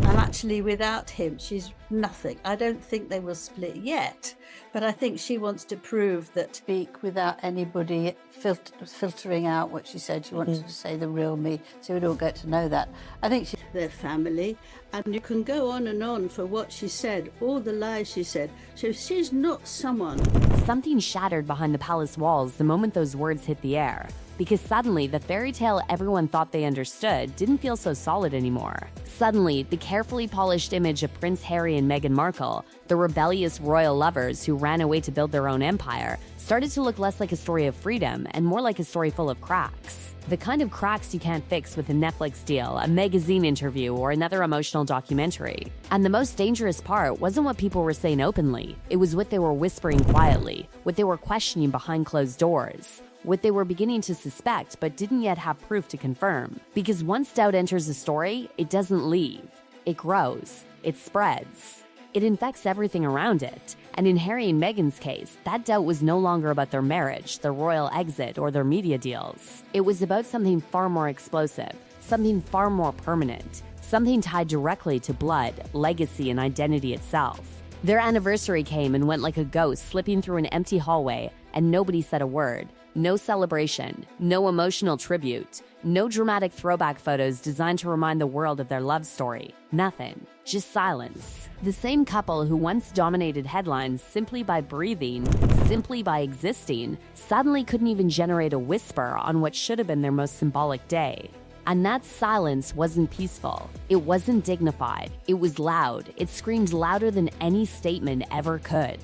And actually, without him, she's nothing. I don't think they will split yet, but I think she wants to prove that speak without anybody filtering out what she said. She wanted to say the real me, so we don't get to know that. I think she's their family, and you can go on and on for what she said, all the lies she said. So she's not someone. Something shattered behind the palace walls the moment those words hit the air, because suddenly the fairy tale everyone thought they understood didn't feel so solid anymore. Suddenly, the carefully polished image of Prince Harry and Meghan Markle, the rebellious royal lovers who ran away to build their own empire, started to look less like a story of freedom and more like a story full of cracks. The kind of cracks you can't fix with a Netflix deal, a magazine interview, or another emotional documentary. And the most dangerous part wasn't what people were saying openly, it was what they were whispering quietly, what they were questioning behind closed doors, what they were beginning to suspect but didn't yet have proof to confirm. Because once doubt enters a story, it doesn't leave. It grows. It spreads. It infects everything around it. And in Harry and Meghan's case, that doubt was no longer about their marriage, their royal exit, or their media deals. It was about something far more explosive, something far more permanent, something tied directly to blood, legacy, and identity itself. Their anniversary came and went like a ghost slipping through an empty hallway, and nobody said a word. No celebration, no emotional tribute, no dramatic throwback photos designed to remind the world of their love story. Nothing. Just silence. The same couple who once dominated headlines simply by breathing, simply by existing, suddenly couldn't even generate a whisper on what should have been their most symbolic day. And that silence wasn't peaceful. It wasn't dignified. It was loud. It screamed louder than any statement ever could.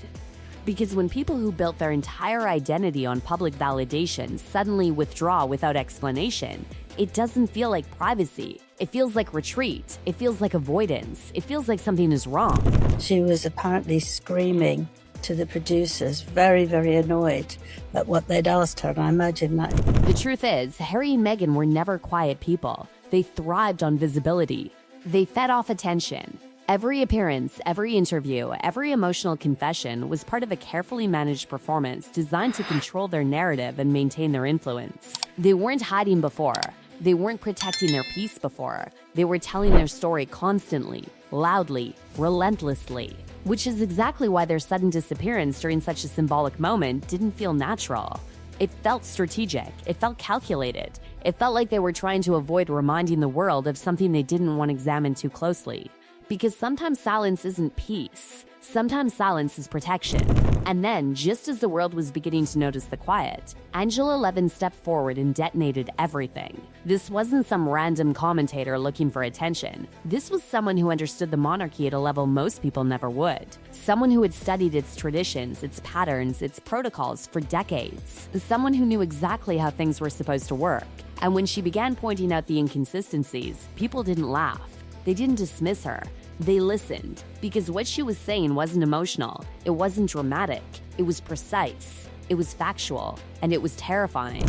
Because when people who built their entire identity on public validation suddenly withdraw without explanation, it doesn't feel like privacy. It feels like retreat. It feels like avoidance. It feels like something is wrong. She was apparently screaming to the producers, very, very annoyed at what they'd asked her, and I imagine that. The truth is, Harry and Meghan were never quiet people. They thrived on visibility. They fed off attention. Every appearance, every interview, every emotional confession was part of a carefully managed performance designed to control their narrative and maintain their influence. They weren't hiding before. They weren't protecting their peace before. They were telling their story constantly, loudly, relentlessly, which is exactly why their sudden disappearance during such a symbolic moment didn't feel natural. It felt strategic. It felt calculated. It felt like they were trying to avoid reminding the world of something they didn't want examined too closely. Because sometimes silence isn't peace. Sometimes silence is protection. And then, just as the world was beginning to notice the quiet, Angela Levin stepped forward and detonated everything. This wasn't some random commentator looking for attention. This was someone who understood the monarchy at a level most people never would. Someone who had studied its traditions, its patterns, its protocols for decades. Someone who knew exactly how things were supposed to work. And when she began pointing out the inconsistencies, people didn't laugh. They didn't dismiss her. They listened, because what she was saying wasn't emotional, it wasn't dramatic, it was precise, it was factual, and it was terrifying.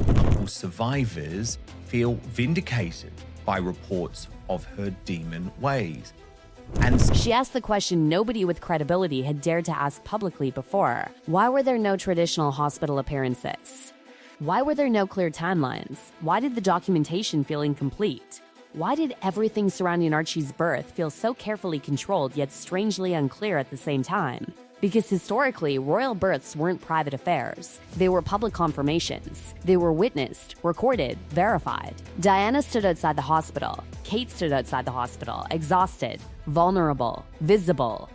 Survivors feel vindicated by reports of her demon ways. And she asked the question nobody with credibility had dared to ask publicly before. Why were there no traditional hospital appearances? Why were there no clear timelines? Why did the documentation feel incomplete? Why did everything surrounding Archie's birth feel so carefully controlled yet strangely unclear at the same time? Because historically, royal births weren't private affairs. They were public confirmations. They were witnessed, recorded, verified. Diana stood outside the hospital. Kate stood outside the hospital, exhausted, vulnerable, visible.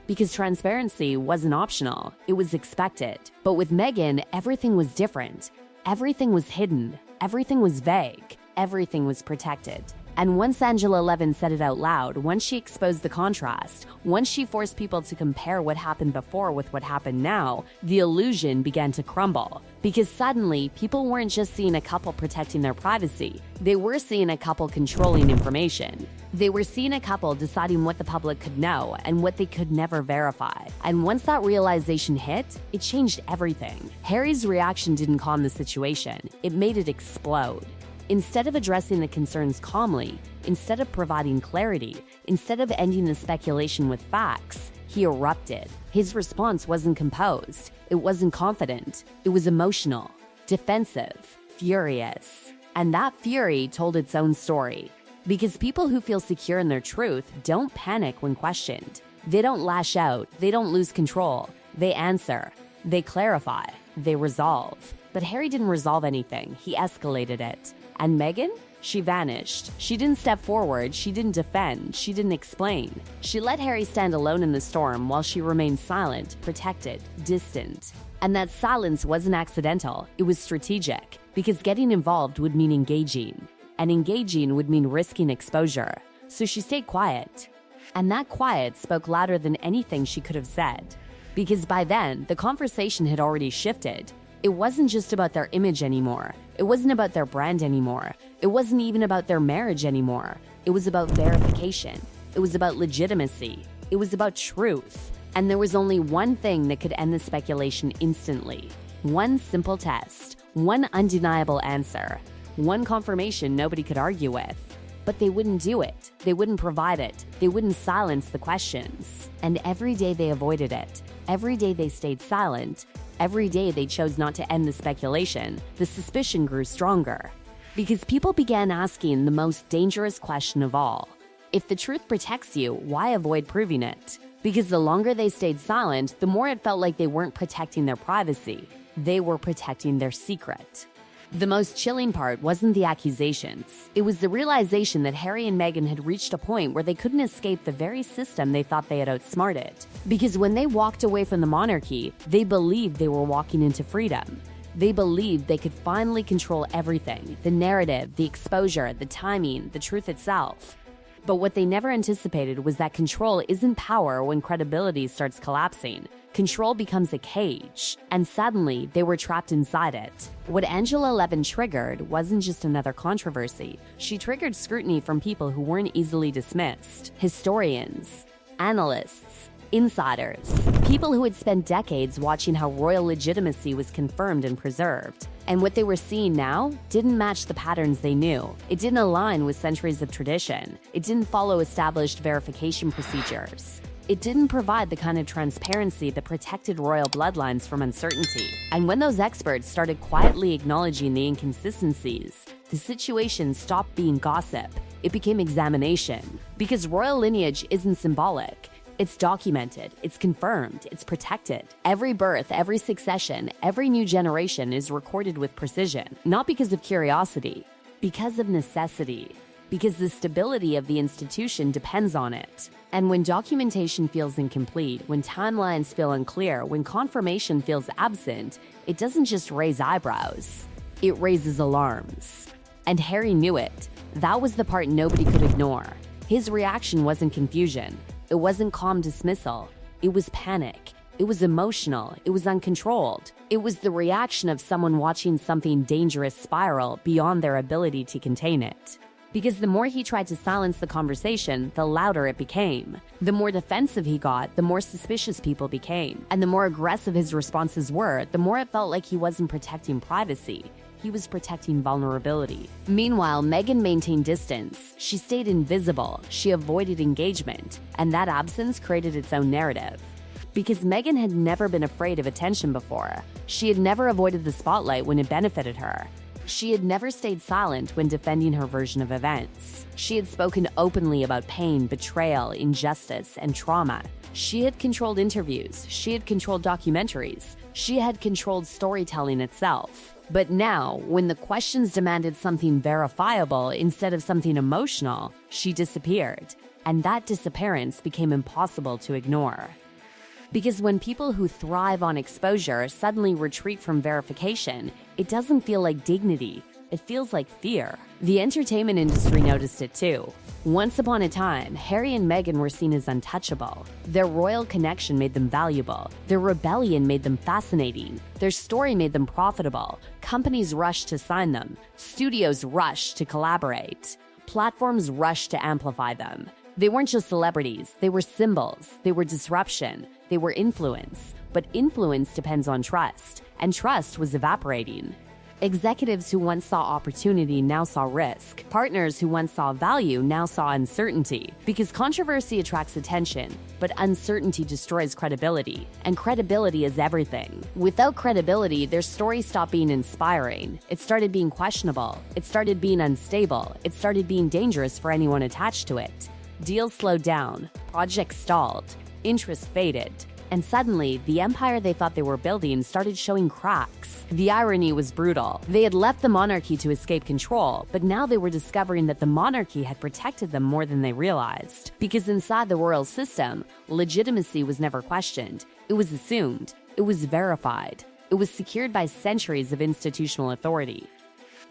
Because transparency wasn't optional, it was expected. But with Meghan, everything was different. Everything was hidden. Everything was vague. Everything was protected. And once Angela Levin said it out loud, once she exposed the contrast, once she forced people to compare what happened before with what happened now, the illusion began to crumble. Because suddenly, people weren't just seeing a couple protecting their privacy. They were seeing a couple controlling information. They were seeing a couple deciding what the public could know and what they could never verify. And once that realization hit, it changed everything. Harry's reaction didn't calm the situation. It made it explode. Instead of addressing the concerns calmly, instead of providing clarity, instead of ending the speculation with facts, he erupted. His response wasn't composed. It wasn't confident. It was emotional, defensive, furious. And that fury told its own story. Because people who feel secure in their truth don't panic when questioned. They don't lash out, they don't lose control. They answer, they clarify, they resolve. But Harry didn't resolve anything, he escalated it. And Meghan? She vanished. She didn't step forward, she didn't defend, she didn't explain. She let Harry stand alone in the storm while she remained silent, protected, distant. And that silence wasn't accidental, it was strategic, because getting involved would mean engaging. And engaging would mean risking exposure. So she stayed quiet. And that quiet spoke louder than anything she could have said. Because by then, the conversation had already shifted. It wasn't just about their image anymore. It wasn't about their brand anymore. It wasn't even about their marriage anymore. It was about verification. It was about legitimacy. It was about truth. And there was only one thing that could end the speculation instantly. One simple test. One undeniable answer. One confirmation nobody could argue with. But they wouldn't do it. They wouldn't provide it. They wouldn't silence the questions. And every day they avoided it. Every day they stayed silent. Every day they chose not to end the speculation. The suspicion grew stronger. Because people began asking the most dangerous question of all. If the truth protects you, why avoid proving it? Because the longer they stayed silent, the more it felt like they weren't protecting their privacy. They were protecting their secret. The most chilling part wasn't the accusations. It was the realization that Harry and Meghan had reached a point where they couldn't escape the very system they thought they had outsmarted. Because when they walked away from the monarchy, they believed they were walking into freedom. They believed they could finally control everything, the narrative, the exposure, the timing, the truth itself. But what they never anticipated was that control isn't power when credibility starts collapsing. Control becomes a cage, and suddenly they were trapped inside it. What Angela Levin triggered wasn't just another controversy. She triggered scrutiny from people who weren't easily dismissed. Historians, analysts, insiders, people who had spent decades watching how royal legitimacy was confirmed and preserved. And what they were seeing now didn't match the patterns they knew. It didn't align with centuries of tradition. It didn't follow established verification procedures. It didn't provide the kind of transparency that protected royal bloodlines from uncertainty. And when those experts started quietly acknowledging the inconsistencies, the situation stopped being gossip. It became examination. Because royal lineage isn't symbolic. It's documented, it's confirmed, it's protected. Every birth, every succession, every new generation is recorded with precision, not because of curiosity, because of necessity, because the stability of the institution depends on it. And when documentation feels incomplete, when timelines feel unclear, when confirmation feels absent, it doesn't just raise eyebrows, it raises alarms. And Harry knew it. That was the part nobody could ignore. His reaction wasn't confusion. It wasn't calm dismissal. It was panic. It was emotional. It was uncontrolled. It was the reaction of someone watching something dangerous spiral beyond their ability to contain it. Because the more he tried to silence the conversation, the louder it became. The more defensive he got, the more suspicious people became. And the more aggressive his responses were, the more it felt like he wasn't protecting privacy. He was protecting vulnerability. Meanwhile, Meghan maintained distance. She stayed invisible. She avoided engagement. And that absence created its own narrative. Because Meghan had never been afraid of attention before. She had never avoided the spotlight when it benefited her. She had never stayed silent when defending her version of events. She had spoken openly about pain, betrayal, injustice, and trauma. She had controlled interviews. She had controlled documentaries. She had controlled storytelling itself. But now, when the questions demanded something verifiable instead of something emotional, she disappeared. And that disappearance became impossible to ignore. Because when people who thrive on exposure suddenly retreat from verification, it doesn't feel like dignity. It feels like fear. The entertainment industry noticed it too. Once upon a time, Harry and Meghan were seen as untouchable. Their royal connection made them valuable. Their rebellion made them fascinating. Their story made them profitable. Companies rushed to sign them. Studios rushed to collaborate. Platforms rushed to amplify them. They weren't just celebrities. They were symbols. They were disruption. They were influence. But influence depends on trust. And trust was evaporating. Executives who once saw opportunity now saw risk. Partners who once saw value now saw uncertainty. Because controversy attracts attention, but uncertainty destroys credibility. And credibility is everything. Without credibility, their story stopped being inspiring. It started being questionable. It started being unstable. It started being dangerous for anyone attached to it. Deals slowed down. Projects stalled. Interest faded. And suddenly, the empire they thought they were building started showing cracks. The irony was brutal. They had left the monarchy to escape control, but now they were discovering that the monarchy had protected them more than they realized. Because inside the royal system, legitimacy was never questioned. It was assumed. It was verified. It was secured by centuries of institutional authority.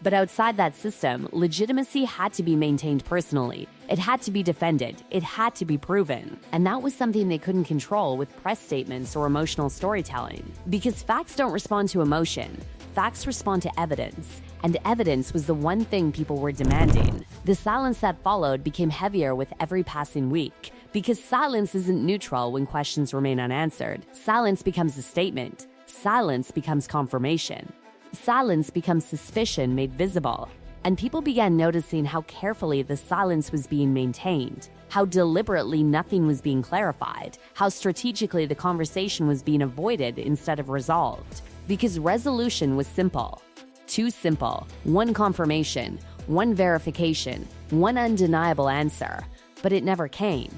But outside that system, legitimacy had to be maintained personally. It had to be defended. It had to be proven. And that was something they couldn't control with press statements or emotional storytelling. Because facts don't respond to emotion. Facts respond to evidence. And evidence was the one thing people were demanding. The silence that followed became heavier with every passing week. Because silence isn't neutral when questions remain unanswered. Silence becomes a statement. Silence becomes confirmation. Silence becomes suspicion made visible, and people began noticing how carefully the silence was being maintained, how deliberately nothing was being clarified, how strategically the conversation was being avoided instead of resolved. Because resolution was simple. Too simple. One confirmation, one verification, one undeniable answer. But it never came.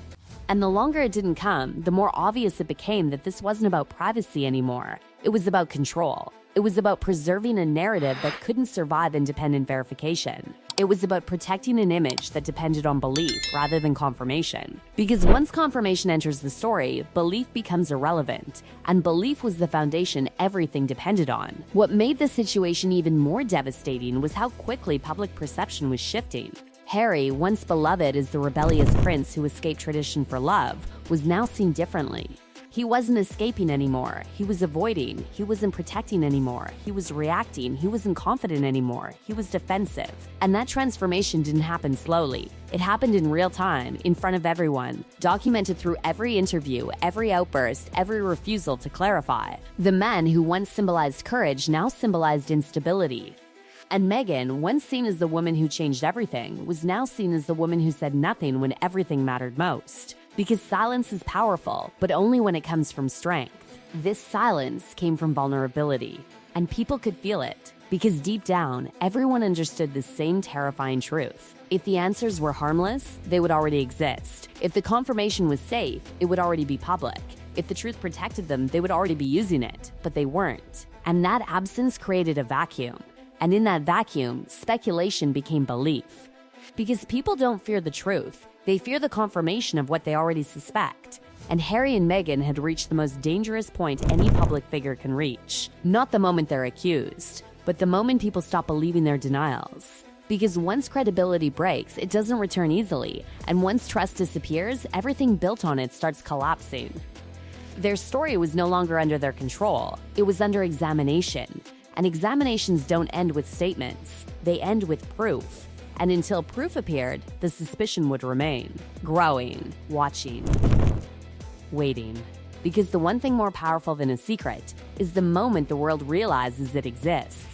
And the longer it didn't come, the more obvious it became that this wasn't about privacy anymore. It was about control. It was about preserving a narrative that couldn't survive independent verification. It was about protecting an image that depended on belief rather than confirmation. Because once confirmation enters the story, belief becomes irrelevant. And belief was the foundation everything depended on. What made the situation even more devastating was how quickly public perception was shifting. Harry, once beloved as the rebellious prince who escaped tradition for love, was now seen differently. He wasn't escaping anymore. He was avoiding. He wasn't protecting anymore. He was reacting. He wasn't confident anymore. He was defensive. And that transformation didn't happen slowly. It happened in real time, in front of everyone, documented through every interview, every outburst, every refusal to clarify. The man who once symbolized courage now symbolized instability. And Meghan, once seen as the woman who changed everything, was now seen as the woman who said nothing when everything mattered most. Because silence is powerful, but only when it comes from strength. This silence came from vulnerability, and people could feel it. Because deep down, everyone understood the same terrifying truth. If the answers were harmless, they would already exist. If the confirmation was safe, it would already be public. If the truth protected them, they would already be using it. But they weren't. And that absence created a vacuum. And in that vacuum, speculation became belief. Because people don't fear the truth. They fear the confirmation of what they already suspect. And Harry and Meghan had reached the most dangerous point any public figure can reach. Not the moment they're accused, but the moment people stop believing their denials. Because once credibility breaks, it doesn't return easily. And once trust disappears, everything built on it starts collapsing. Their story was no longer under their control. It was under examination. And examinations don't end with statements. They end with proof. And until proof appeared, the suspicion would remain. Growing, watching, waiting. Because the one thing more powerful than a secret is the moment the world realizes it exists.